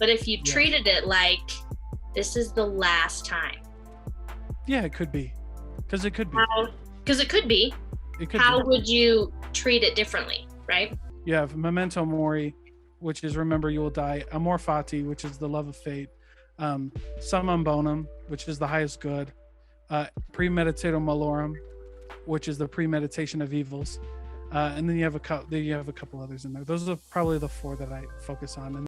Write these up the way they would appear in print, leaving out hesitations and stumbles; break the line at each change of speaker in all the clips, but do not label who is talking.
But if you treated it like this is the last time.
Yeah, it could be. Because it could be.
Because it could be. How would you treat it differently, right?
You have memento mori, which is remember you will die. Amor fati, which is the love of fate. Summum bonum, which is the highest good. Premeditatum malorum, which is the premeditation of evils. And then you have a couple others in there. Those are probably the 4 that I focus on.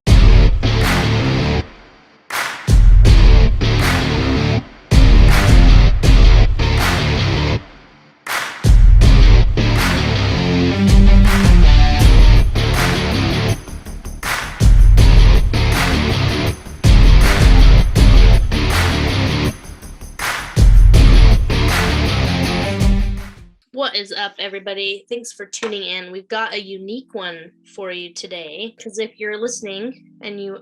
What is up, everybody? Thanks for tuning in. We've got a unique one for you today, because if you're listening and you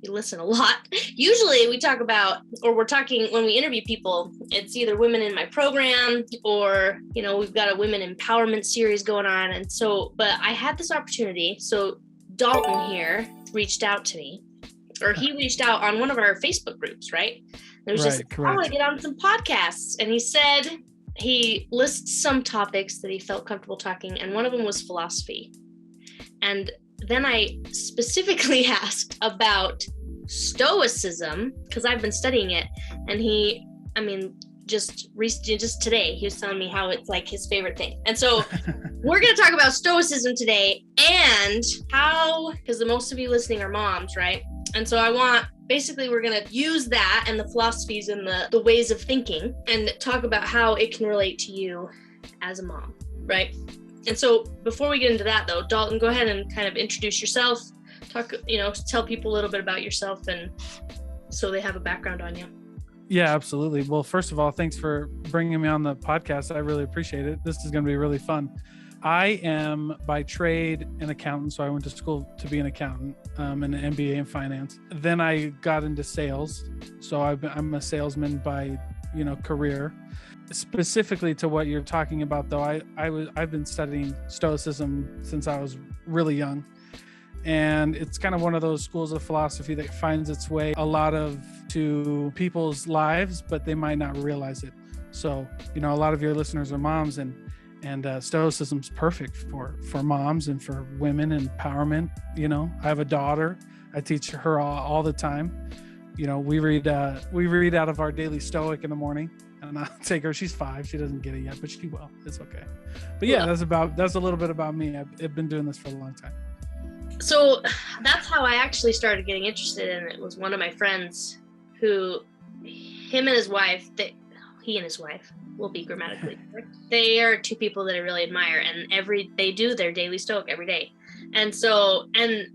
listen a lot, usually we talk about, or we're talking when we interview people, it's either women in my program or, we've got a women empowerment series going on. And so, but I had this opportunity. So Dalton here reached out to me, or he reached out on one of our Facebook groups, right? It was just, I want to get on some podcasts. And he said, he lists some topics that he felt comfortable talking, and one of them was philosophy. And then I specifically asked about Stoicism, because I've been studying it, and just today, he was telling me how it's like his favorite thing. And so we're going to talk about Stoicism today, and how, because the most of you listening are moms, right? And so we're going to use that and the philosophies and the ways of thinking and talk about how it can relate to you as a mom, right? And so before we get into that though, Dalton, go ahead and kind of introduce yourself, tell people a little bit about yourself, and so they have a background on you.
Yeah, absolutely. Well, first of all, thanks for bringing me on the podcast. I really appreciate it. This is going to be really fun. I am by trade an accountant, so I went to school to be an accountant, and an MBA in finance. Then I got into sales, so I'm a salesman by career. Specifically to what you're talking about, though, I've been studying Stoicism since I was really young, and it's kind of one of those schools of philosophy that finds its way a lot to people's lives, but they might not realize it. So a lot of your listeners are moms, and Stoicism's perfect for moms and for women empowerment. I have a daughter. I teach her all the time. We read out of our daily Stoic in the morning, and I'll take her. She's 5. She doesn't get it yet, but she will. It's okay. But yeah, that's a little bit about me. I've been doing this for a long time. So
that's how I actually started getting interested in it. Was one of my friends who, he and his wife, will be grammatically correct. They are 2 people that I really admire, and they do their daily Stoic every day. And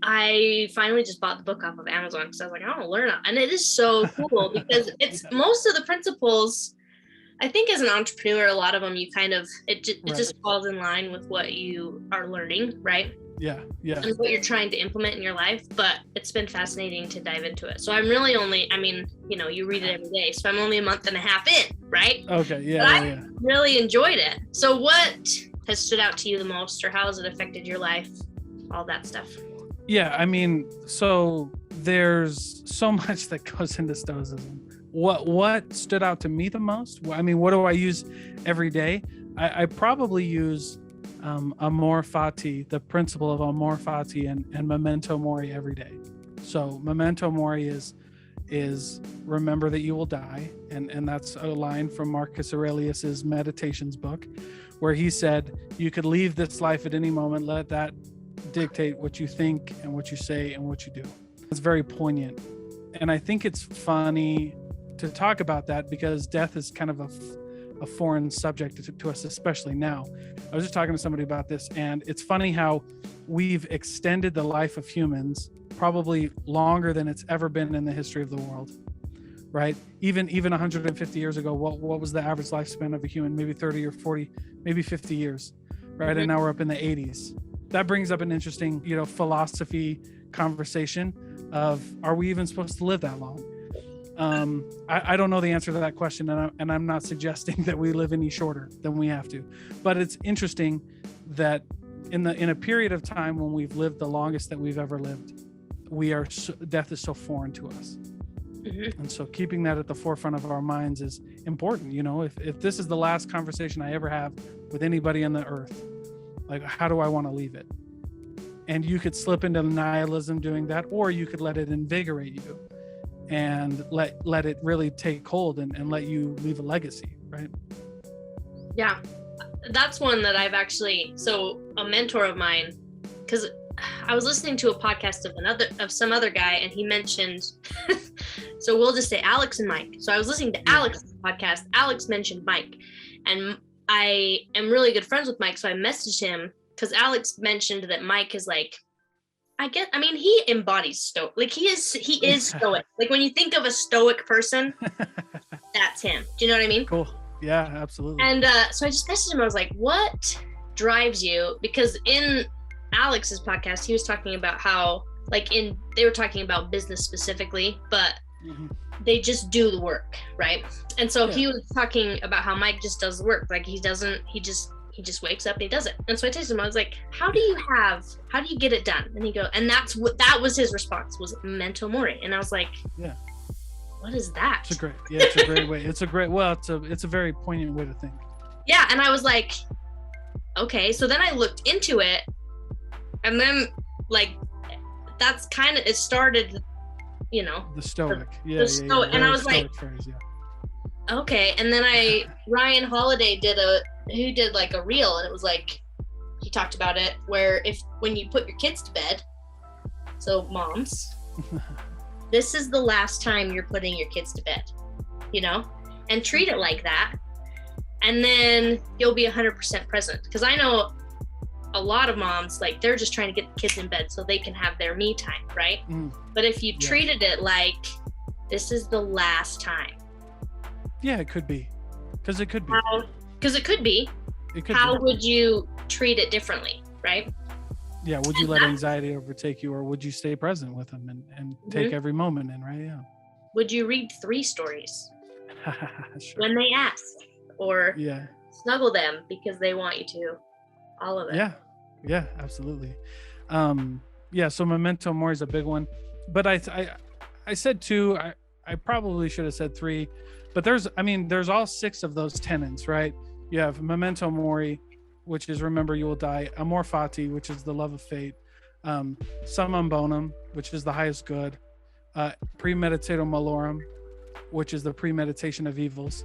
I finally just bought the book off of Amazon because I was like, I want to learn it. And it is so cool because it's most of the principles. I think as an entrepreneur, a lot of them, it just falls in line with what you are learning, right?
Yeah.
And what you're trying to implement in your life, but it's been fascinating to dive into it. So I'm really you read it every day, so I'm only a month and a half in, right?
Okay, yeah.
I really enjoyed it. So what has stood out to you the most, or how has it affected your life? All that stuff.
Yeah, so there's so much that goes into Stoicism. What stood out to me the most? What do I use every day? I probably use amor fati, the principle of amor fati, and memento mori every day. So memento mori is remember that you will die, and that's a line from Marcus Aurelius's Meditations book, where he said you could leave this life at any moment. Let that dictate what you think and what you say and what you do. It's very poignant, and I think it's funny to talk about that because death is kind of a foreign subject to us, especially now. I was just talking to somebody about this, and it's funny how we've extended the life of humans probably longer than it's ever been in the history of the world, right? Even 150 years ago, what was the average lifespan of a human? Maybe 30 or 40, maybe 50 years, right? Mm-hmm. And now we're up in the 80s. That brings up an interesting, philosophy conversation of, are we even supposed to live that long? I don't know the answer to that question, and I'm not suggesting that we live any shorter than we have to, but it's interesting that in a period of time when we've lived the longest that we've ever lived, death is so foreign to us.
Mm-hmm.
And so keeping that at the forefront of our minds is important. If this is the last conversation I ever have with anybody on the earth, like, how do I want to leave it? And you could slip into nihilism doing that, or you could let it invigorate you and let it really take hold and let you leave a legacy, right?
Yeah, that's one that I've actually, so a mentor of mine, because I was listening to a podcast of some other guy, and he mentioned, so we'll just say Alex and Mike. So I was listening to Alex's podcast. Alex mentioned Mike, and I am really good friends with Mike. So I messaged him because Alex mentioned that Mike is like, he embodies stoic. Like he is stoic. Like when you think of a stoic person, that's him. Do you know what I mean?
Cool. Yeah, absolutely.
And so I just messaged him. I was like, what drives you? Because in Alex's podcast, he was talking about how, they were talking about business specifically, but they just do the work, right? And so he was talking about how Mike just does the work. Like he just wakes up and he does it. And so I texted him, I was like, how do you get it done? And that was his response, was memento mori. And I was like, yeah, what is that?
It's a great way. It's a very poignant way to think.
Yeah. And I was like, okay. So then I looked into it, and then that's kind of, it started,
the stoic.
And I was like,
phrase,
okay. And then Ryan Holiday did a reel, and it was like, he talked about it where when you put your kids to bed, so moms, this is the last time you're putting your kids to bed, and treat it like that. And then you'll be 100% present. Because I know a lot of moms, they're just trying to get the kids in bed so they can have their me time, right? But if you treated it like, this is the last time.
Yeah, it could be. Because it could be. How
would you treat it differently, right?
Yeah, would you let anxiety overtake you, or would you stay present with them and take every moment in, right? Yeah.
Would you read 3 stories when they ask, or snuggle them because they want you to? All of it.
Yeah, absolutely. So memento mori is a big one, but I said 2. I probably should have said 3, but there's all 6 of those tenets, right? You have memento mori, which is remember you will die; amor fati, which is the love of fate; summum bonum, which is the highest good; premeditatum malorum, which is the premeditation of evils;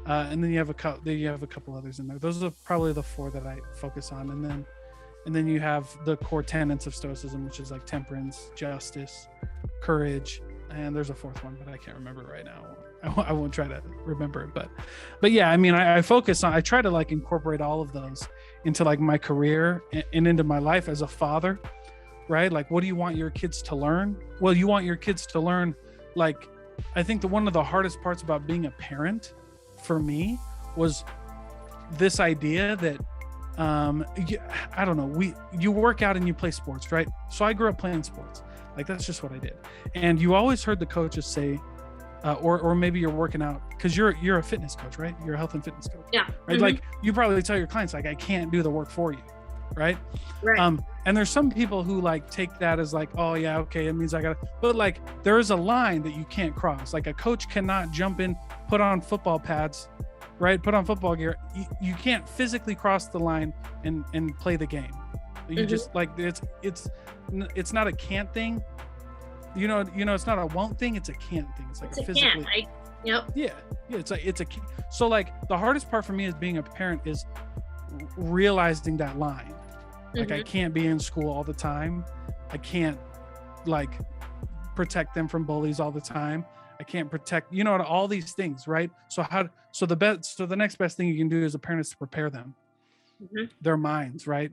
and then you have a couple others in there. Those are probably the 4 that I focus on, and then you have the core tenets of Stoicism, which is like temperance, justice, courage, and there's a 4th one, but I can't remember right now. I won't try to remember it, but yeah, I focus on, I try to incorporate all of those into my career and into my life as a father, right? What do you want your kids to learn? Well, you want your kids to learn, I think one of the hardest parts about being a parent for me was this idea that, I don't know, you work out and you play sports, right? So I grew up playing sports. That's just what I did. And you always heard the coaches say, or maybe you're working out because you're a fitness coach, right? You're a health and fitness coach.
Yeah.
Right. You probably tell your clients, I can't do the work for you. Right.
Right.
And there's some people who take that as oh yeah, okay, it means I gotta, but there is a line that you can't cross. A coach cannot jump in, put on football pads, right? Put on football gear. You can't physically cross the line and play the game. You just it's not a can't thing. It's not a won't thing, it's a can't thing. It's
a physical. Yep.
Yeah. It's a so the hardest part for me as being a parent is realizing that line. I can't be in school all the time. I can't protect them from bullies all the time. I can't protect, all these things, right? So the next best thing you can do as a parent is to prepare them, their minds, right?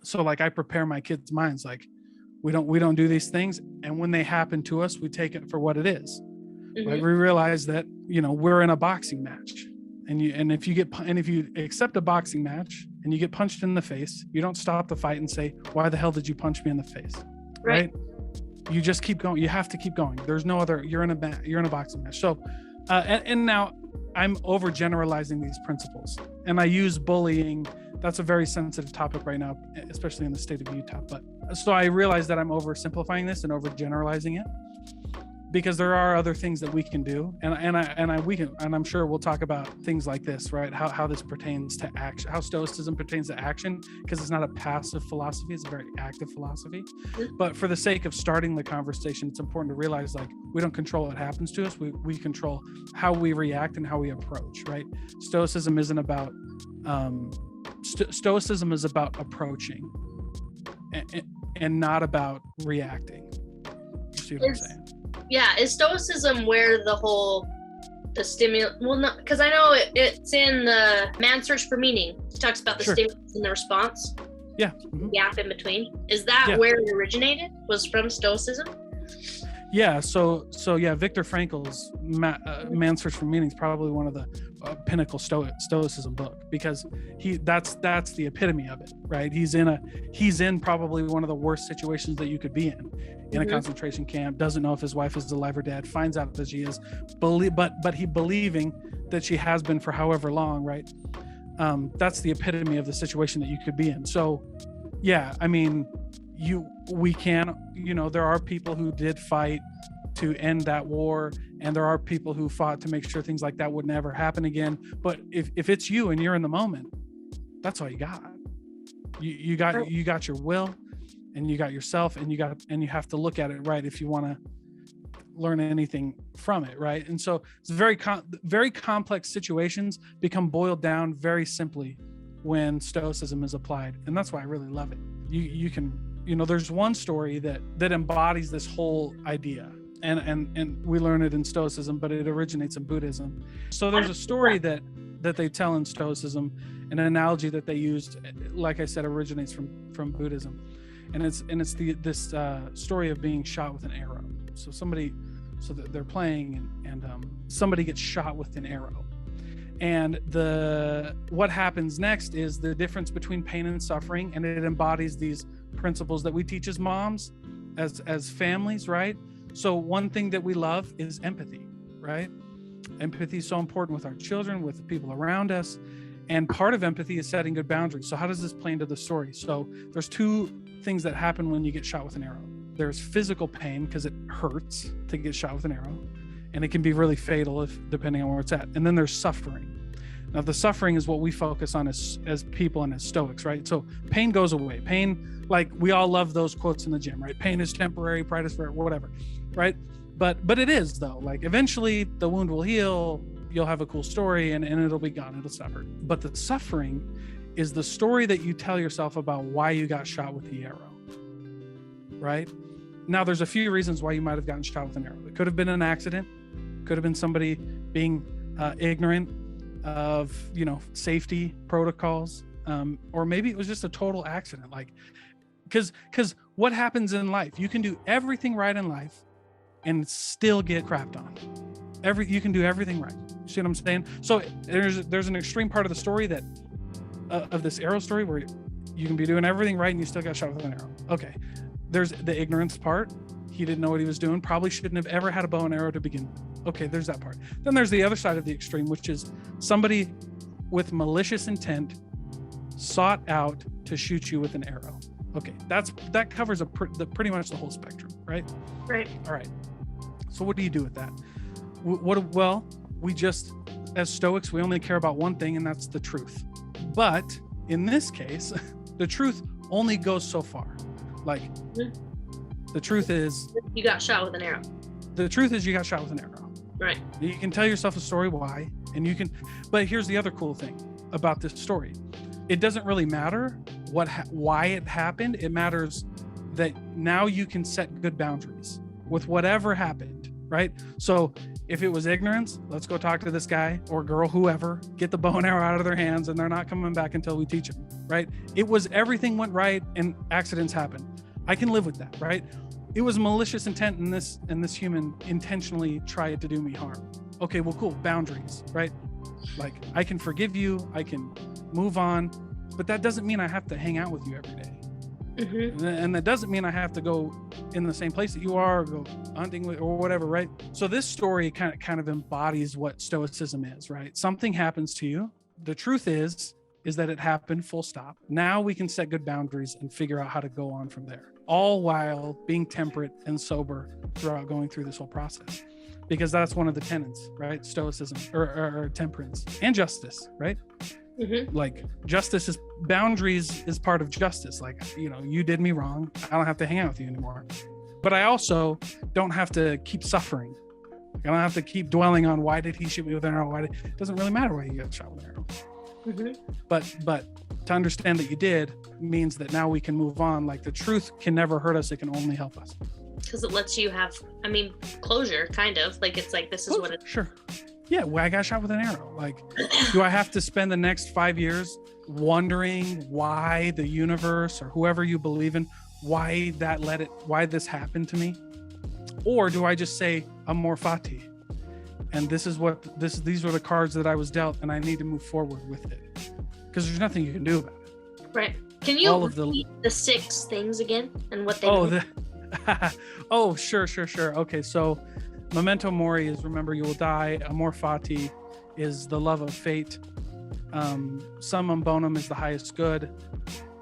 So I prepare my kids' minds, we don't do these things, and when they happen to us, we take it for what it is. Right? We realize that we're in a boxing match, and if you accept a boxing match and you get punched in the face, you don't stop the fight and say, why the hell did you punch me in the face? Right? You just keep going. You have to keep going. There's no other. You're in a boxing match. So, and now I'm overgeneralizing these principles, and I use bullying that's a very sensitive topic right now, especially in the state of Utah. But so I realize that I'm oversimplifying this and overgeneralizing it, because there are other things that we can do, and I'm sure we'll talk about things like this, right? How this pertains to action, how Stoicism pertains to action, because it's not a passive philosophy, it's a very active philosophy. But for the sake of starting the conversation, it's important to realize, like, we don't control what happens to us, we control how we react and how we approach, right? Stoicism isn't about Stoicism is about approaching and not about reacting. You see what I'm saying?
Yeah, is Stoicism where the stimulus? Well, no, because I know it's in the Man's Search for Meaning. It talks about the stimulus and the response.
Yeah.
The gap in between. Is that where it originated? Was from Stoicism?
Yeah. So yeah, Viktor Frankl's Man's Search for Meaning is probably one of the pinnacle Stoicism book, because that's the epitome of it, right? He's in probably one of the worst situations that you could be in a concentration camp, doesn't know if his wife is alive or dead, finds out that she is, but he believing that she has been for however long, right? That's the epitome of the situation that you could be in. So yeah, I mean, there are people who did fight to end that war, and there are people who fought to make sure things like that would never happen again. But if it's you and you're in the moment, that's all you got. You got your will, and you got yourself, and you have to look at it, right, if you want to learn anything from it, right? And so it's very complex situations become boiled down very simply when Stoicism is applied, and that's why I really love it. You can, there's one story that embodies this whole idea, and we learn it in Stoicism, but it originates in Buddhism. So there's a story that they tell in Stoicism, an analogy that they used, like I said, originates from Buddhism, and it's this story of being shot with an arrow. So they're playing, and somebody gets shot with an arrow, and what happens next is the difference between pain and suffering, and it embodies these principles that we teach as moms, as families, right? So one thing that we love is empathy, right? Empathy is so important with our children, with the people around us. And part of empathy is setting good boundaries. So how does this play into the story? So there's two things that happen when you get shot with an arrow. There's physical pain, because it hurts to get shot with an arrow, and it can be really fatal depending on where it's at. And then there's suffering. Now the suffering is what we focus on as people and as Stoics, right? So pain goes away. Pain, like we all love those quotes in the gym, right? Pain is temporary, pride is forever, whatever, right? But it is, though. Like eventually the wound will heal, you'll have a cool story, and it'll be gone, it'll suffer. But the suffering is the story that you tell yourself about why you got shot with the arrow, right? Now there's a few reasons why you might have gotten shot with an arrow. It could have been an accident, could have been somebody being ignorant of safety protocols, or maybe it was just a total accident, like because what happens in life, you can do everything right in life and still get crapped on. You can do everything right. See what I'm saying? So there's an extreme part of the story that of this arrow story where you can be doing everything right and you still got shot with an arrow. Okay, there's the ignorance part. He didn't know what he was doing, probably shouldn't have ever had a bow and arrow to begin with. Okay, there's that part. Then there's the other side of the extreme, which is somebody with malicious intent sought out to shoot you with an arrow. Okay, that covers pretty much the whole spectrum, right?
Right.
All right. So what do you do with that? Well, we just, as Stoics, we only care about one thing, and that's the truth. But in this case, the truth only goes so far. Like, the truth is,
you got shot with an arrow.
The truth is you got shot with an arrow.
Right.
You can tell yourself a story why, but here's the other cool thing about this story. It doesn't really matter why it happened. It matters that now you can set good boundaries with whatever happened, right? So if it was ignorance, let's go talk to this guy or girl, whoever, get the bow and arrow out of their hands, and they're not coming back until we teach them, right? It was everything went right and accidents happened. I can live with that, right? It was malicious intent, and this human intentionally tried to do me harm. Okay, well, cool, boundaries, right? Like, I can forgive you, I can move on, but that doesn't mean I have to hang out with you every day. Mm-hmm. And that doesn't mean I have to go in the same place that you are, or go hunting with, or whatever, right? So this story kind of embodies what Stoicism is, right? Something happens to you. The truth is, is that it happened, full stop. Now we can set good boundaries and figure out how to go on from there, all while being temperate and sober throughout going through this whole process. Because that's one of the tenets, right? Stoicism or temperance and justice, right?
Mm-hmm.
Like justice is boundaries is part of justice. Like, you did me wrong. I don't have to hang out with you anymore. But I also don't have to keep suffering. I don't have to keep dwelling on why did he shoot me with an arrow? It doesn't really matter why you got shot with an arrow.
Mm-hmm.
But to understand that you did means that now we can move on. Like the truth can never hurt us. It can only help us.
Because it lets you have, closure, kind of. Like, it's like, this is what it...
Sure. Yeah, well, I got shot with an arrow. Like, do I have to spend the next 5 years wondering why the universe or whoever you believe in, why this happened to me? Or do I just say, amor fati? And these were the cards that I was dealt, and I need to move forward with it. Because there's nothing you can do about it.
Right. Can you repeat the 6 things again and what they mean?
Oh, sure. Okay, so memento mori is remember you will die. Amor fati is the love of fate. Summum bonum is the highest good.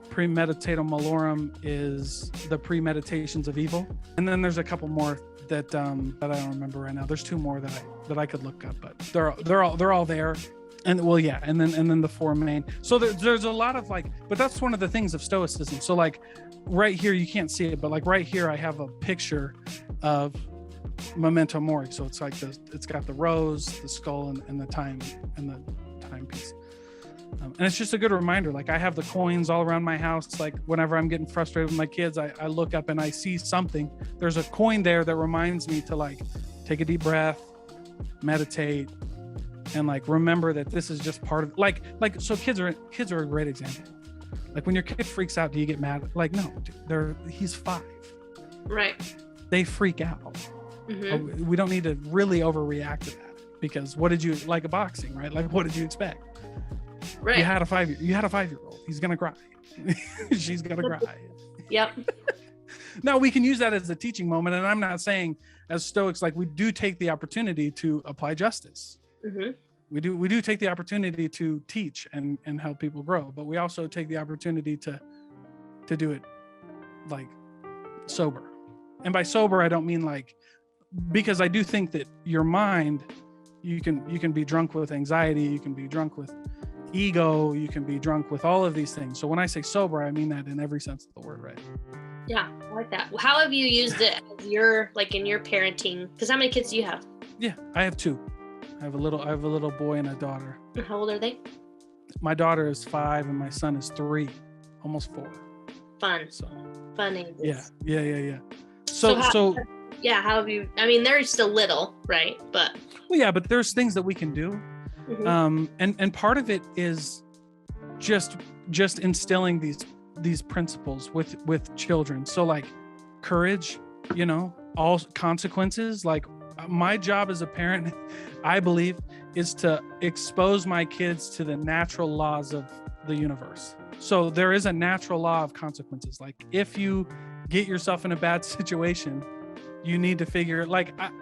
Premeditatum malorum is the premeditations of evil. And then there's a couple more that I don't remember right now. There's 2 more that I could look up, but they're all there. And well, yeah, and then the 4 main. So there's a lot of but that's one of the things of Stoicism. So right here, you can't see it, but right here, I have a picture of memento mori. So it's it's got the rose, the skull, and the timepiece. And it's just a good reminder. I have the coins all around my house. Whenever I'm getting frustrated with my kids, I look up and I see something. There's a coin there that reminds me to take a deep breath, meditate, and remember that this is just part of so kids are a great example. When your kid freaks out, do you get mad? No, he's 5.
Right.
They freak out. Mm-hmm. We don't need to really overreact to that, because what did you a boxing, right? What did you expect?
Right.
You had a 5-year-old. He's gonna cry. She's gonna cry.
Yep.
Now we can use that as a teaching moment, and I'm not saying as Stoics we do take the opportunity to apply justice.
Mm-hmm.
We do take the opportunity to teach and help people grow, but we also take the opportunity to do it sober. And by sober, I don't mean because I do think that your mind, you can be drunk with anxiety, you can be drunk with ego, you can be drunk with all of these things. So when I say sober, I mean that in every sense of the word, right? Yeah,
I like that. How have you used it as your in your parenting? Because how many kids do you have?
Yeah, I have 2. I have a little boy and a daughter.
How old are they?
My daughter is 5 and my son is 3, almost 4.
Fun. So fun ages.
Yeah.
So how have you? They're still little, right? But
but there's things that we can do. Mm-hmm. And part of it is just instilling these principles with children. So courage, all consequences. My job as a parent, I believe, is to expose my kids to the natural laws of the universe. So there is a natural law of consequences. If you get yourself in a bad situation, you need to figure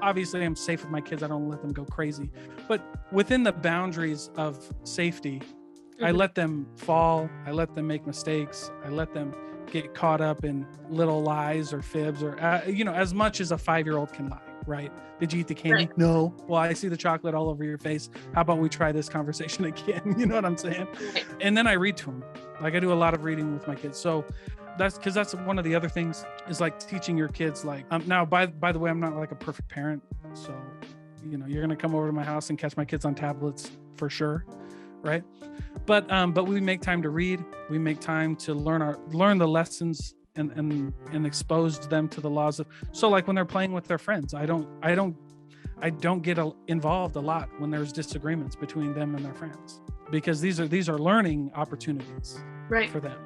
obviously I'm safe with my kids. I don't let them go crazy, but within the boundaries of safety, mm-hmm. I let them fall. I let them make mistakes. I let them get caught up in little lies or fibs or, as much as a 5-year-old can lie, right? Did you eat the candy? Right. No. Well, I see the chocolate all over your face. How about we try this conversation again? You know what I'm saying? Right. And then I read to them. I do a lot of reading with my kids. So that's one of the other things is teaching your kids now by the way, I'm not a perfect parent, so you're gonna come over to my house and catch my kids on tablets for sure, right? But we make time to read. We make time to learn the lessons and expose them to the laws of. So when they're playing with their friends, I don't get involved a lot when there's disagreements between them and their friends, because these are learning opportunities, right, for them.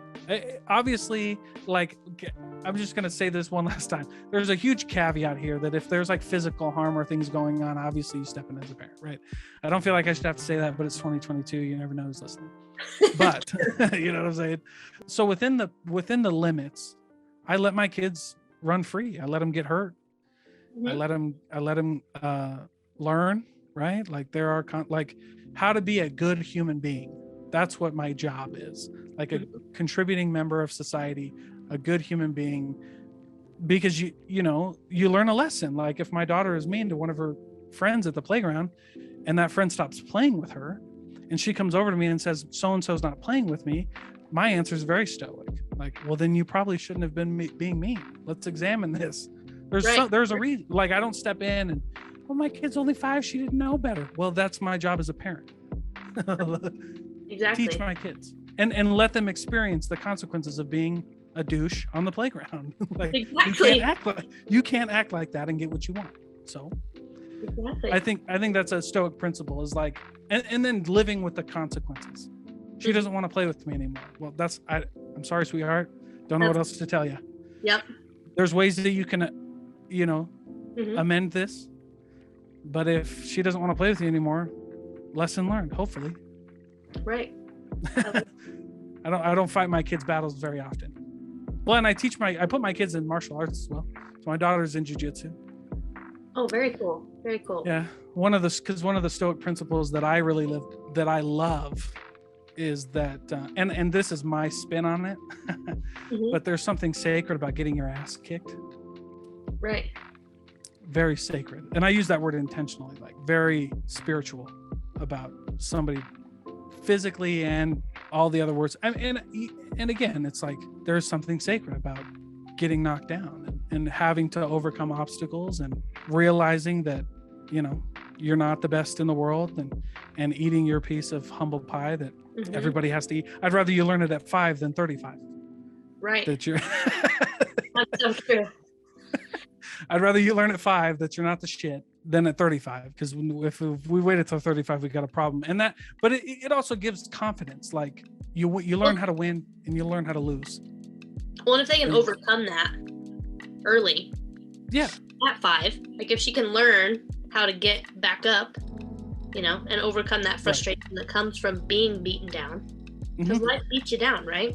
Obviously, I'm just going to say this one last time. There's a huge caveat here that if there's physical harm or things going on, obviously you step in as a parent, right? I don't feel like I should have to say that, but it's 2022. You never know who's listening. But you know what I'm saying? So within the limits, I let my kids run free. I let them get hurt. Mm-hmm. I let them learn, right? There are how to be a good human being. That's what my job is, like a contributing member of society, a good human being, because you know, you learn a lesson. Like if my daughter is mean to one of her friends at the playground and that friend stops playing with her and she comes over to me and says, so-and-so's not playing with me, my answer is very stoic. Like, well, then you probably shouldn't have been being mean. Let's examine this. There's a reason. Like, I don't step in and, well, my kid's only 5. She didn't know better. Well, that's my job as a parent.
Exactly.
Teach my kids and let them experience the consequences of being a douche on the playground. Like,
exactly.
you can't act like that and get what you want. So
exactly.
I think that's a stoic principle, is like, and then living with the consequences. She doesn't want to play with me anymore. Well, I'm sorry, sweetheart. Don't know what else to tell you.
Yep.
There's ways that you can, amend this. But if she doesn't want to play with you anymore, lesson learned, hopefully.
Right.
I don't fight my kids' battles very often. Well, and I put my kids in martial arts as well. So my daughter's in jiu-jitsu.
Oh, very cool. Very cool.
Yeah. One of the stoic principles that I really live, that I love, is that, and this is my spin on it, but there's something sacred about getting your ass kicked.
Right.
Very sacred. And I use that word intentionally, like very spiritual about somebody physically and all the other words. And again, it's like, there's something sacred about getting knocked down and having to overcome obstacles and realizing that, you're not the best in the world, and eating your piece of humble pie that everybody has to eat. I'd rather you learn it at 5 than 35.
Right.
That you're
That's so true.
I'd rather you learn at 5 that you're not the shit than at 35, because if we waited till 35, we got a problem. And that, but it also gives confidence. Like you learn how to win and you learn how to lose.
Well, and if they can overcome that early,
yeah,
at 5, like if she can learn how to get back up, and overcome that frustration that comes from being beaten down, because life beats you down, right?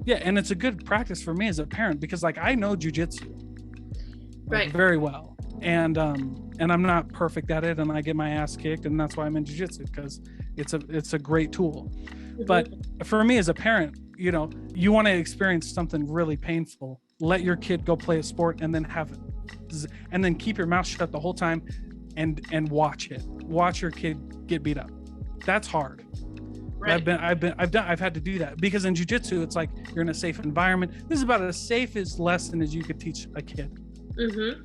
Yeah, and it's a good practice for me as a parent, because like I know jujitsu very well, and I'm not perfect at it, and I get my ass kicked, and that's why I'm in jiu-jitsu, because it's a great tool. But for me as a parent, you want to experience something really painful, let your kid go play a sport and then and then keep your mouth shut the whole time and watch your kid get beat up. That's hard. Right. I've had to do that, because in jiu-jitsu it's like you're in a safe environment. This is about as safe as lesson as you could teach a kid.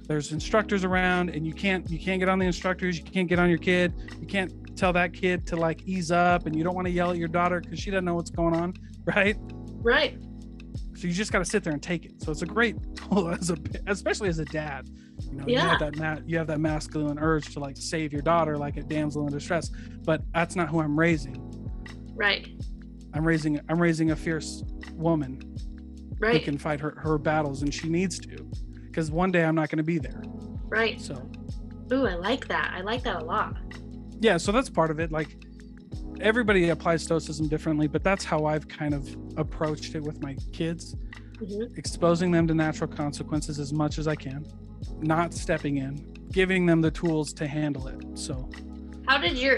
There's instructors around, and you can't get on the instructors, you can't get on your kid, you can't tell that kid to like ease up, and you don't want to yell at your daughter because she doesn't know what's going on, right? So you just got to sit there and take it. So it's a great tool, especially as a dad. You have that masculine urge to like save your daughter like a damsel in distress, but that's not who I'm raising. Right. I'm raising a fierce woman who can fight her battles, and she needs to, because one day I'm not going to be there. Right. So.
Ooh, I like that. I like that a lot.
Yeah. So that's part of it. Like, everybody applies Stoicism differently, but that's how I've kind of approached it with my kids, exposing them to natural consequences as much as I can, not stepping in, giving them the tools to handle it. So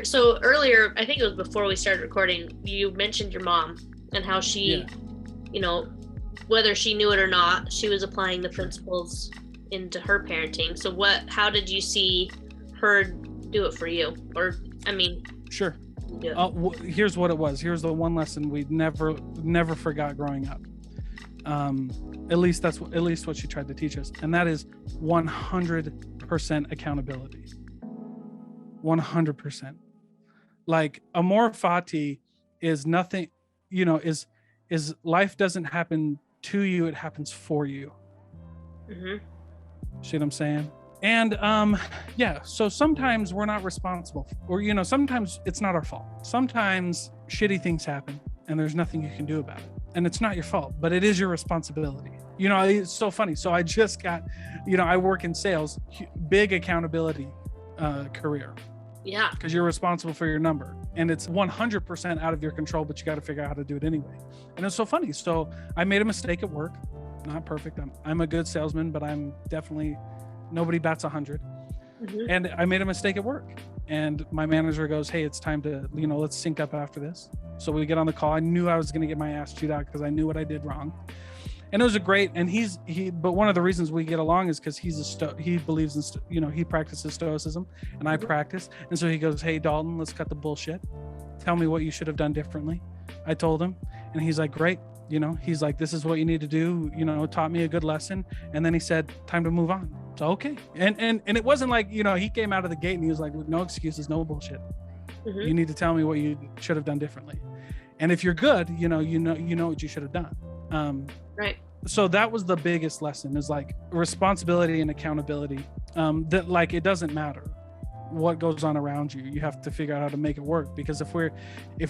so earlier, I think it was before we started recording, you mentioned your mom and how she, whether she knew it or not, she was applying the principles into her parenting. So how did you see her do it for you? Or,
Sure. Yeah. Here's what it was. Here's the one lesson we never forgot growing up. At least what she tried to teach us, and that is 100% accountability. 100%. Like, amor fati is nothing. Is life doesn't happen to you; it happens for you. See what I'm saying? And so sometimes we're not responsible, or sometimes it's not our fault. Sometimes shitty things happen and there's nothing you can do about it, and it's not your fault, but it is your responsibility. It's so funny. So I just got, I work in sales, big accountability career. Yeah. Because you're responsible for your number, and it's 100% out of your control, but you got to figure out how to do it anyway. And it's so funny. So I made a mistake at work. Not perfect. I'm a good salesman, but I'm definitely, nobody bats 100. And I made a mistake at work, and my manager goes, "Hey, it's time to, let's sync up after this." So we get on the call. I knew I was going to get my ass chewed out because I knew what I did wrong. And it was a great, and but one of the reasons we get along is because he believes in, he practices Stoicism and I practice. And so he goes, hey, Dalton, let's cut the bullshit. Tell me what you should have done differently. I told him, and he's like, great. He's like, this is what you need to do, taught me a good lesson. And then he said, time to move on. So, okay. And it wasn't like, he came out of the gate and he was like, no excuses, no bullshit. Mm-hmm. You need to tell me what you should have done differently. And if you're good, you know what you should have done.
Right.
So that was the biggest lesson, is like responsibility and accountability. That like, it doesn't matter what goes on around you. You have to figure out how to make it work, because if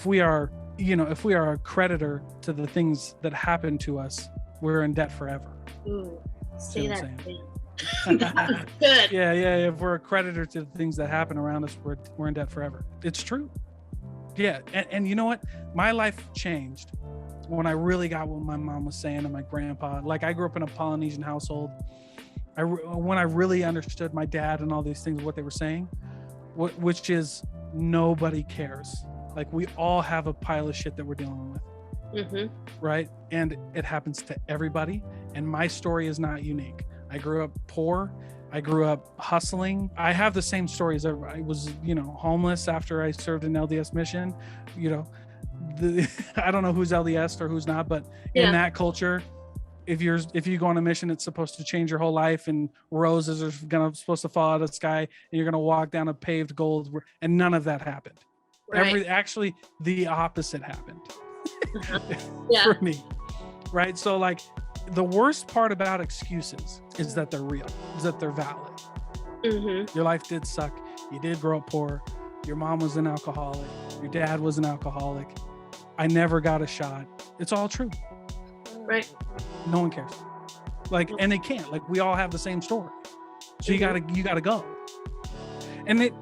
we are a creditor to the things that happen to us, we're in debt forever.
Ooh, say that.
Good. Yeah. If we're a creditor to the things that happen around us, we're in debt forever. It's true. Yeah. And you know what? My life changed when I really got what my mom was saying and my grandpa. Like, I grew up in a Polynesian household. When I really understood my dad and all these things, what they were saying, which is nobody cares. Like, we all have a pile of shit that we're dealing with. Mm-hmm. Right? And it happens to everybody. And my story is not unique. I grew up poor. I grew up hustling. I have the same story as everybody. I was, homeless after I served in LDS mission. I don't know who's LDS or who's not, but in that culture, if you go on a mission, it's supposed to change your whole life, and roses are supposed to fall out of the sky, and you're gonna walk down a paved gold, and none of that happened. Right. Actually, the opposite happened for me. Right. So like, the worst part about excuses is that they're real, is that they're valid. Mm-hmm. Your life did suck. You did grow up poor. Your mom was an alcoholic. Your dad was an alcoholic. I never got a shot. It's all true. Right. No one cares. Like, and they can't. Like, we all have the same story. So you gotta go. And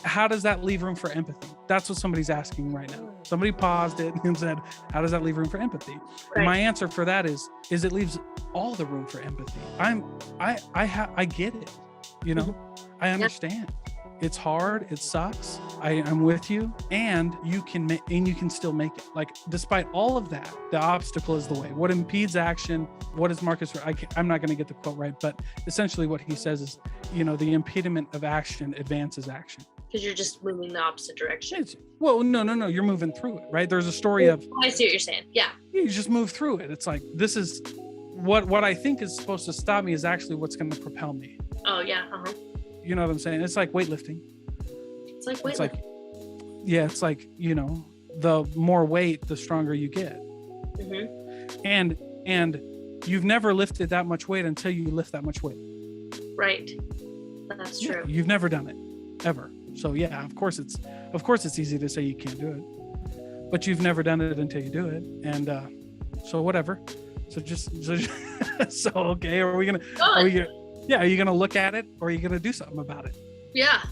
how does that leave room for empathy? That's what somebody's asking right now. Somebody paused it and said, how does that leave room for empathy? Right. And my answer for that is it leaves all the room for empathy. I get it. I understand. It's hard. It sucks. I'm with you, and you can still make it. Like, despite all of that, the obstacle is the way. What impedes action? What is Marcus? I'm not going to get the quote right, but essentially what he says is, the impediment of action advances action. Because
you're just moving the opposite direction.
No. You're moving through it, right? There's a story of.
I see what you're saying. Yeah.
You just move through it. It's like, this is what I think is supposed to stop me is actually what's going to propel me.
Oh yeah. Uh-huh.
You know what I'm saying? It's like weightlifting.
It's like
the more weight, the stronger you get. Mm-hmm. And you've never lifted that much weight until you lift that much weight.
Right. That's true.
You've never done it ever. So yeah, of course it's easy to say you can't do it, but you've never done it until you do it. And so whatever. So okay. Are you gonna look at it, or are you gonna do something about it?
Yeah.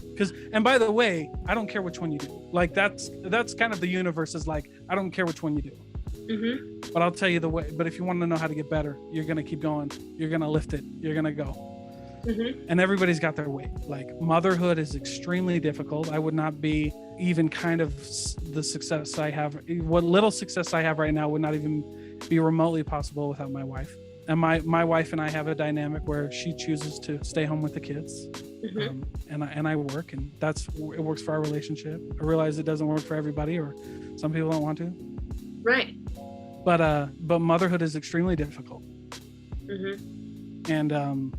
And by the way, I don't care which one you do. Like, that's kind of the universe is like, I don't care which one you do. Mm-hmm. But I'll tell you the way. But if you want to know how to get better, you're gonna keep going. You're gonna lift it. You're gonna go. Mm-hmm. And everybody's got their way. Like, motherhood is extremely difficult. I would not be even kind of the success I have. What little success I have right now would not even be remotely possible without my wife. And my wife and I have a dynamic where she chooses to stay home with the kids, mm-hmm. and I work, and it works for our relationship. I realize it doesn't work for everybody, or some people don't want to.
Right.
But motherhood is extremely difficult. Mm-hmm. And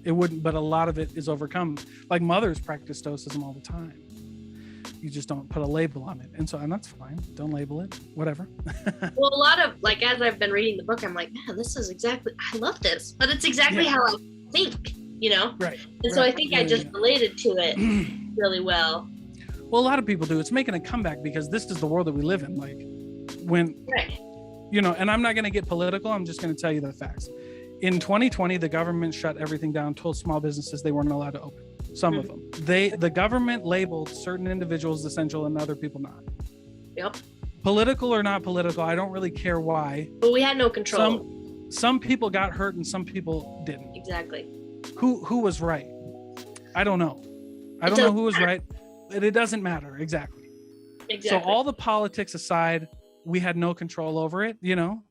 it wouldn't. But a lot of it is overcome. Like, mothers practice Stoicism all the time. You just don't put a label on it. And that's fine. Don't label it, whatever.
Well, a lot of, like, as I've been reading the book, I'm like, man, this is exactly, I love this, but it's exactly how I think, Right. And so I think I just related to it really well.
Well, a lot of people do. It's making a comeback because this is the world that we live in. Like,
right.
And I'm not going to get political. I'm just going to tell you the facts. In 2020, the government shut everything down, told small businesses they weren't allowed to open. Some of them. The government labeled certain individuals essential and other people not.
Yep.
Political or not political, I don't really care why.
But we had no control.
Some people got hurt and some people didn't.
Exactly.
Who was right? I don't know. I don't know who was right. It doesn't matter. Exactly.
Exactly.
So all the politics aside, we had no control over it, you know?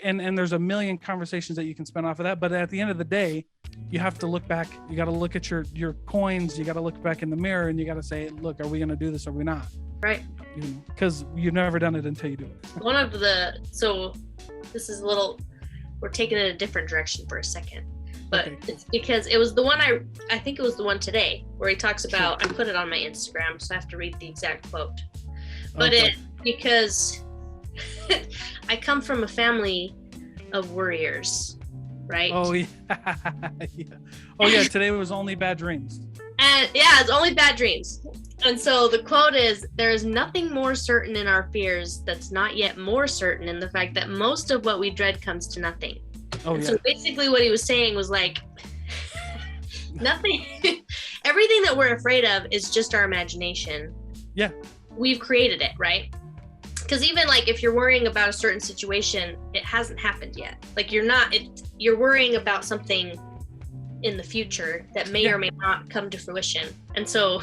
And there's a million conversations that you can spin off of that. But at the end of the day, you have to look back. You got to look at your coins. You got to look back in the mirror and you got to say, look, are we going to do this or are we not?
Right.
Because you've never done it until you do it.
So this is we're taking it a different direction for a second. But okay, cool. It's because it was the one I think it was the one today where he talks about, I put it on my Instagram, so I have to read the exact quote. But because I come from a family of worriers, right?
Oh yeah. Yeah. Oh yeah, today was only bad dreams.
And yeah, it's only bad dreams. And so the quote is, there is nothing more certain in our fears that's not yet more certain in the fact that most of what we dread comes to nothing. Oh, yeah. So basically what he was saying was like, nothing, everything that we're afraid of is just our imagination.
Yeah.
We've created it, right? Because even like if you're worrying about a certain situation, it hasn't happened yet. Like you're worrying about something in the future that may or may not come to fruition. And so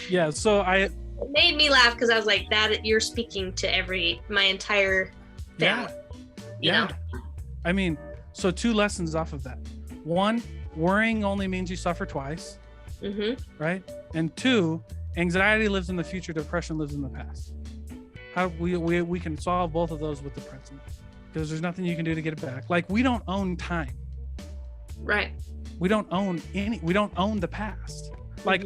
yeah, so
it made me laugh because I was like, that you're speaking to my entire family. You know?
I mean, so 2 lessons off of that. 1, worrying only means you suffer twice. Right? And 2, anxiety lives in the future, depression lives in the past. How we can solve both of those with the present, because there's nothing you can do to get it back. Like, we don't own time.
Right.
We don't own the past. Like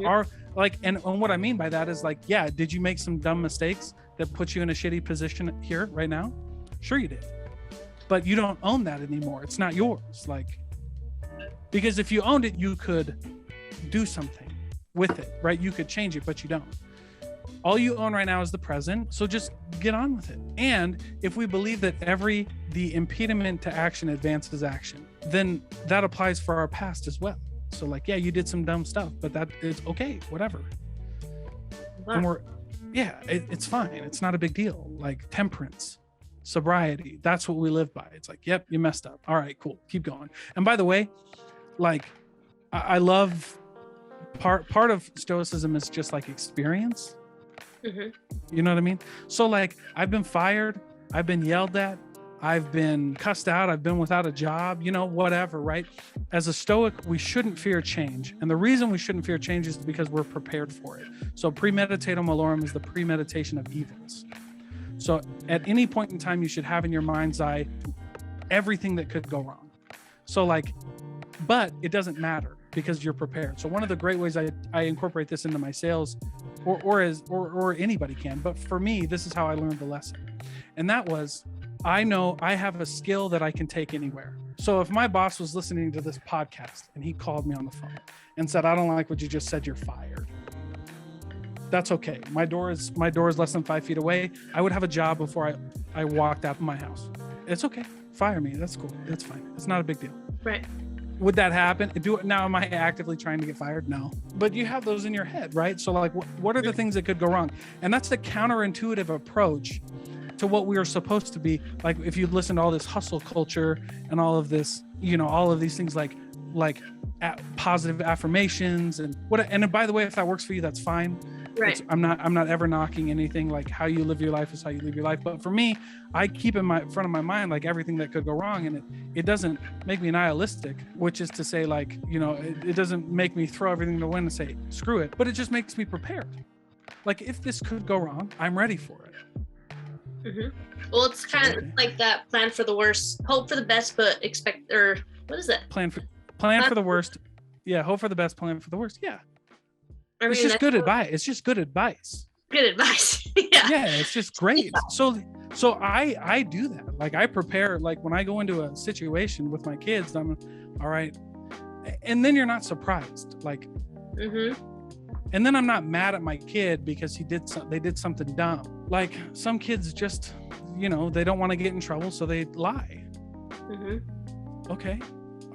and what I mean by that is like, yeah, did you make some dumb mistakes that put you in a shitty position here right now? Sure you did. But you don't own that anymore. It's not yours. Like, because if you owned it, you could do something with it, right? You could change it, but you don't. All you own right now is the present. So just get on with it. And if we believe that the impediment to action advances action, then that applies for our past as well. So like, yeah, you did some dumb stuff, but that is okay, whatever. Wow. And it's fine. It's not a big deal. Like temperance, sobriety, that's what we live by. It's like, yep, you messed up. All right, cool. Keep going. And by the way, like, I love part of Stoicism is just like experience. You know what I mean? So like, I've been fired, I've been yelled at, I've been cussed out, I've been without a job, you know, whatever, right? As a Stoic, we shouldn't fear change. And the reason we shouldn't fear change is because we're prepared for it. So premeditatio malorum is the premeditation of evils. So at any point in time, you should have in your mind's eye everything that could go wrong. So like, but it doesn't matter because you're prepared. So one of the great ways I incorporate this into my sales, or anybody can, but for me, this is how I learned the lesson. And that was, I know I have a skill that I can take anywhere. So if my boss was listening to this podcast and he called me on the phone and said, I don't like what you just said, you're fired. That's okay. My door is less than 5 feet away. I would have a job before I walked out of my house. It's okay. Fire me. That's cool. That's fine. It's not a big deal.
Right.
Would that happen? Now, am I actively trying to get fired? No. But you have those in your head, right? So like, what are the things that could go wrong? And that's a counterintuitive approach to what we are supposed to be. Like, if you listen to all this hustle culture and all of this, you know, all of these things like positive affirmations and by the way, if that works for you, that's fine.
Right.
I'm not ever knocking anything. Like, how you live your life is how you live your life. But for me, I keep in front of my mind, like, everything that could go wrong. And it doesn't make me nihilistic, which is to say, like, you know, it doesn't make me throw everything to the wind and say, screw it. But it just makes me prepared. Like, if this could go wrong, I'm ready for it.
Well, it's kind of like that plan for the worst, hope for the best, but expect, or what is that?
Plan for the worst. Yeah. Hope for the best, plan for the worst. Yeah.
I mean,
it's just good advice. It's just good advice.
Good advice. Yeah,
it's just great. So I do that. Like, I prepare, like, when I go into a situation with my kids, I'm all right. And then you're not surprised. Like, and then I'm not mad at my kid because they did something dumb. Like, some kids just, you know, they don't want to get in trouble, so they lie. Okay.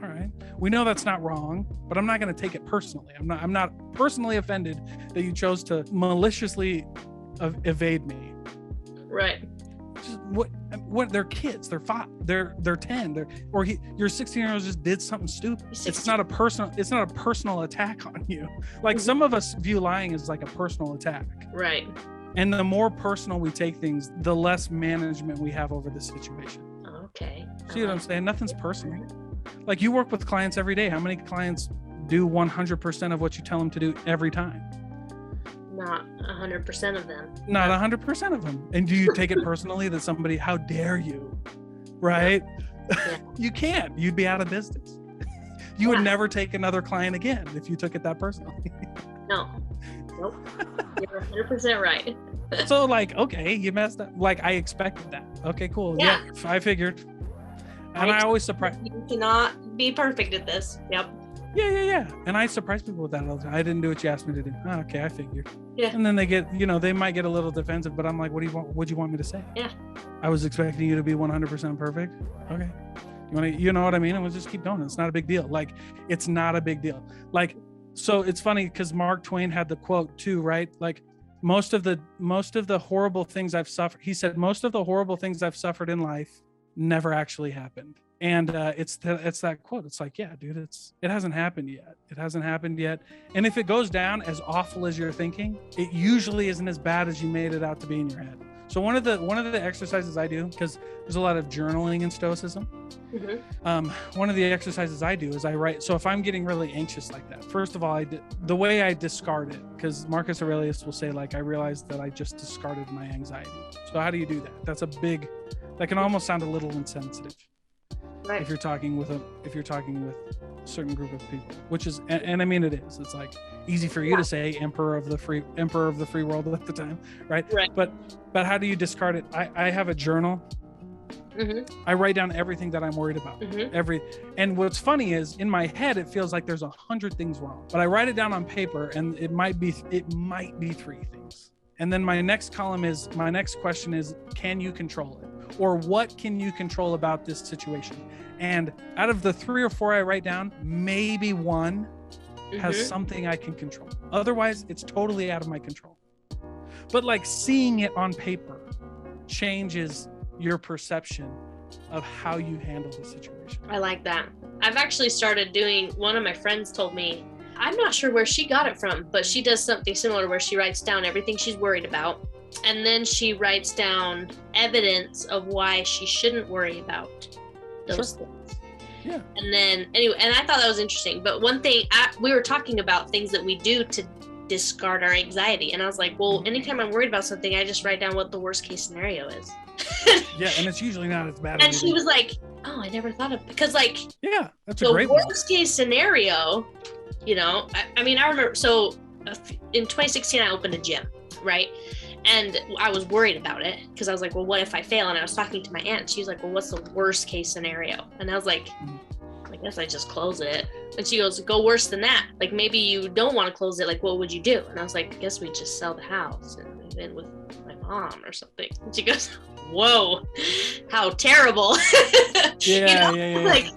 All right. We know that's not wrong, but I'm not going to take it personally. I'm not personally offended that you chose to maliciously evade me.
Right.
Just what they're kids. They're 5. They're 10. Your 16-year-old just did something stupid. It's not a personal attack on you. Like, some of us view lying as like a personal attack.
Right.
And the more personal we take things, the less management we have over the situation.
Okay.
See what I'm saying? Nothing's personal. Like, you work with clients every day. How many clients do 100% of what you tell them to do every time?
Not 100% of them.
Not 100% of them. And do you take it personally that somebody, how dare you? Right?
Yeah.
You can't. You'd be out of business. You would never take another client again if you took it that personally.
No. Nope. You're 100% right.
So, like, okay, you messed up. Like, I expected that. Okay, cool.
Yeah.
I figured. And I always surprise.
You cannot be perfect at this. Yep.
Yeah. And I surprise people with that all the time. I didn't do what you asked me to do. Oh, okay, I figured.
Yeah.
And then they get, they might get a little defensive, but I'm like, what do you want? What'd you want me to say?
Yeah.
I was expecting you to be 100% perfect. Okay. You know what I mean? And we'll just keep going. It's not a big deal. Like, it's not a big deal. Like, so it's funny because Mark Twain had the quote too, right? Like, most of the horrible things I've suffered, he said, most of the horrible things I've suffered in life never actually happened. And it's that quote. It's like, yeah, dude, it hasn't happened yet. It hasn't happened yet. And if it goes down as awful as you're thinking, it usually isn't as bad as you made it out to be in your head. So one of the exercises I do, because there's a lot of journaling in Stoicism. Mm-hmm. One of the exercises I do is I write. So if I'm getting really anxious like that, first of all, the way I discard it, because Marcus Aurelius will say, like, I realized that I just discarded my anxiety. So how do you do that? That can almost sound a little insensitive. Right. If you're talking with a certain group of people, which is, and I mean, it is. It's like easy for you to say emperor of the free world at the time, right? But how do you discard it? I have a journal. Mm-hmm. I write down everything that I'm worried about. Mm-hmm. And what's funny is, in my head it feels like there's 100 things wrong, but I write it down on paper, and it might be 3 things. And then my next question is, can you control it? Or what can you control about this situation? And out of the 3 or 4 I write down, maybe one has something I can control. Otherwise, it's totally out of my control. But like, seeing it on paper changes your perception of how you handle the situation. I
like that. I've actually started doing, one of my friends told me, I'm not sure where she got it from, but she does something similar where she writes down everything she's worried about. And then she writes down evidence of why she shouldn't worry about those things.
Yeah.
And then, anyway, and I thought that was interesting. But one thing, we were talking about things that we do to discard our anxiety. And I was like, well, anytime I'm worried about something, I just write down what the worst case scenario is.
Yeah, and it's usually not as bad.
And she was like, oh, I never thought of, because like,
yeah, that's a great one.
The worst case scenario, I mean, I remember, so in 2016, I opened a gym, right? And I was worried about it because I was like, well, what if I fail? And I was talking to my aunt. She was like, well, what's the worst case scenario? And I was like, I guess I just close it. And she goes, go worse than that. Like, maybe you don't want to close it. Like, what would you do? And I was like, I guess we just sell the house and move in with my mom or something. And she goes, whoa, how terrible.
Yeah.
Like,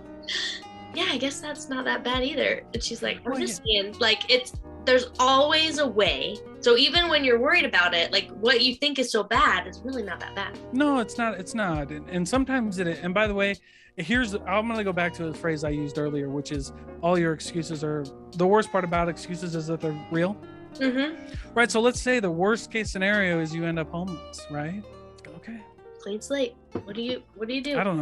yeah, I guess that's not that bad either. And she's like, I'm just saying, like, there's always a way. So even when you're worried about it, like, what you think is so bad is really not that bad.
No, it's not. And sometimes and by the way, I'm going to go back to a phrase I used earlier, which is, all your excuses are, the worst part about excuses is that they're real. Mm-hmm. Right. So let's say the worst case scenario is you end up homeless, right? Okay.
Clean slate. What do you do?
I don't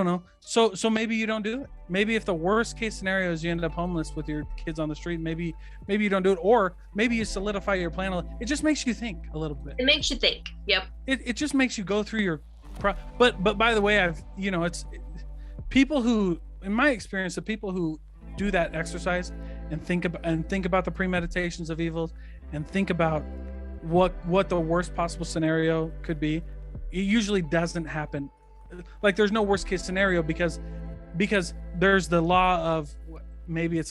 know. So maybe you don't do it. Maybe if the worst case scenario is you end up homeless with your kids on the street, maybe you don't do it, or maybe you solidify your plan. It just makes you think a little bit.
It makes you think. Yep.
It just makes you go through your but by the way, it's people who, in my experience, the people who do that exercise and think about the premeditations of evils and think about what the worst possible scenario could be, it usually doesn't happen. Like, there's no worst case scenario because there's the law of, maybe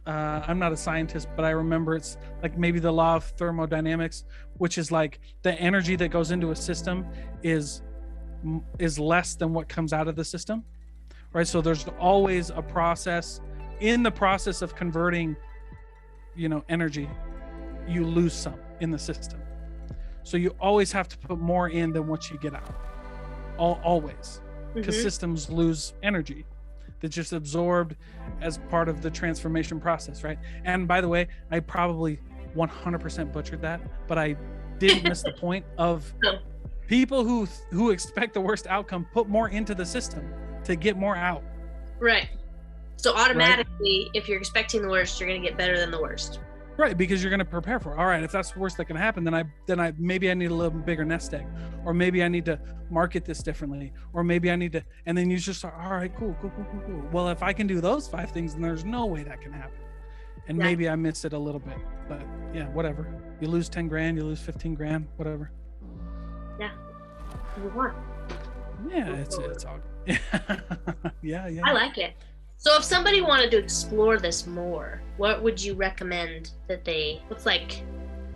I'm not a scientist, but I remember it's like maybe the law of thermodynamics, which is like the energy that goes into a system is less than what comes out of the system, right? So there's always a process. In the process of converting, energy, you lose some in the system. So you always have to put more in than what you get out. Always. Because systems lose energy that's just absorbed as part of the transformation process, right? And by the way, I probably 100% butchered that, but I didn't miss the point of
No.
people who expect the worst outcome put more into the system to get more out.
Right. So automatically, if you're expecting the worst, you're going to get better than the worst.
Right, because you're going to prepare for it. All right, if that's the worst that can happen, then I maybe I need a little bigger nest egg, or maybe I need to market this differently, or maybe I need to, and then you just start, all right, cool. Well, if I can do those 5 things, then there's no way that can happen. And maybe I missed it a little bit, but yeah, whatever. You lose 10 grand, you lose 15 grand, whatever.
Yeah. Move on.
Yeah, it's all. Yeah.
I like it. So if somebody wanted to explore this more, what would you recommend that what's like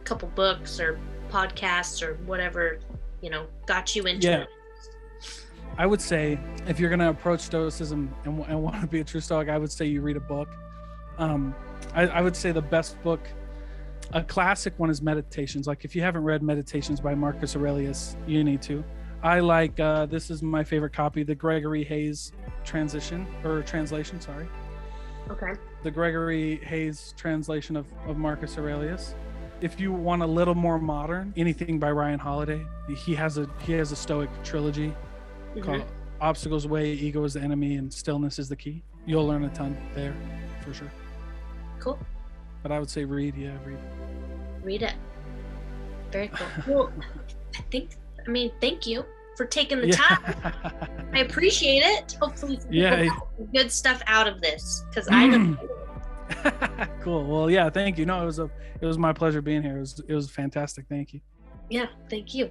a couple books or podcasts or whatever, got you into it?
I would say if you're going to approach Stoicism and want to be a true Stoic, I would say you read a book. I would say the best book, a classic one, is Meditations. Like if you haven't read Meditations by Marcus Aurelius, you need to. I like, this is my favorite copy, the Gregory Hayes translation. Sorry.
Okay.
The Gregory Hayes translation of Marcus Aurelius. If you want a little more modern, anything by Ryan Holiday. He has a Stoic trilogy called Obstacles Way, Ego is the Enemy, and Stillness is the Key. You'll learn a ton there for sure. Cool. But I would say read it.
Very cool. Well, thank you for taking the time. I appreciate it. Hopefully some people get good stuff out of this, because I know.
Cool. Well, yeah, thank you. No, it was my pleasure being here. It was fantastic. Thank you.
Yeah, thank you.